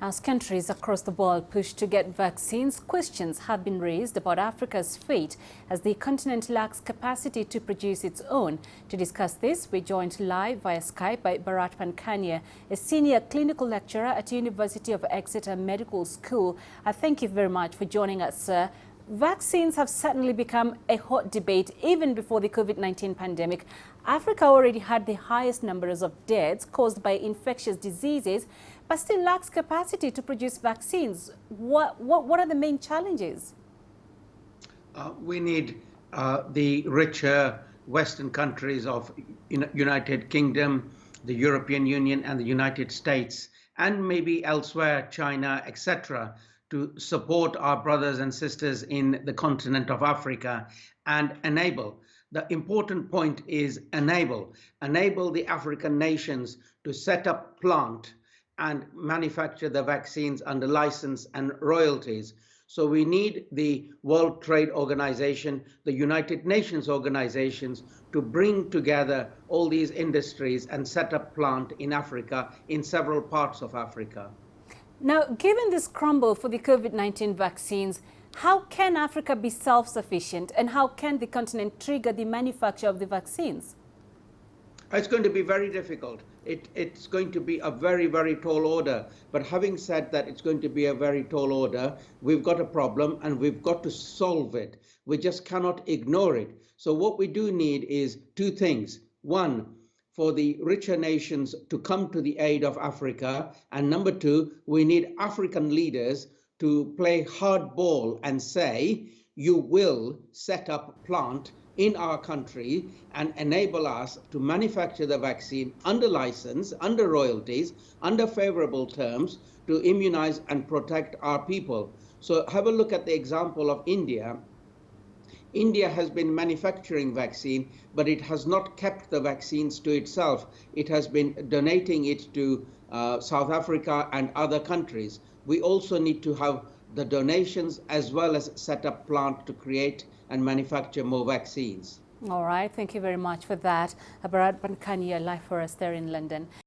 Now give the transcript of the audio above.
As countries across the world push to get vaccines, questions have been raised about Africa's fate as the continent lacks capacity to produce its own. To discuss this, we're joined live via Skype by Bharat Pankhania, a senior clinical lecturer at University of Exeter Medical School. I thank you very much for joining us, sir. Vaccines have certainly become a hot debate even before the COVID-19 pandemic. Africa already had the highest numbers of deaths caused by infectious diseases, but still lacks capacity to produce vaccines. What are the main challenges? We need the richer Western countries of United Kingdom, the European Union and the United States, and maybe elsewhere, China, etc., to support our brothers and sisters in the continent of Africa and enable. The important point is enable the African nations to set up plant and manufacture the vaccines under license and royalties. So we need the World Trade Organization, the United Nations organizations to bring together all these industries and set up plant in Africa, in several parts of Africa. Now, given this crumble for the COVID-19 vaccines, how can Africa be self-sufficient and how can the continent trigger the manufacture of the vaccines? It's going to be very difficult. It's going to be a very, very tall order. But having said that it's going to be a very tall order, we've got a problem and we've got to solve it. We just cannot ignore it. So what we do need is two things. One, for the richer nations to come to the aid of Africa. And number two, we need African leaders to play hardball and say, you will set up plant in our country and enable us to manufacture the vaccine under license, under royalties, under favorable terms to immunize and protect our people. So have a look at the example of India. India has been manufacturing vaccine, but it has not kept the vaccines to itself. It has been donating it to South Africa and other countries. We also need to have the donations as well as set up plant to create and manufacture more vaccines. All right. Thank you very much for that. Bharat Pankhania, live for us there in London.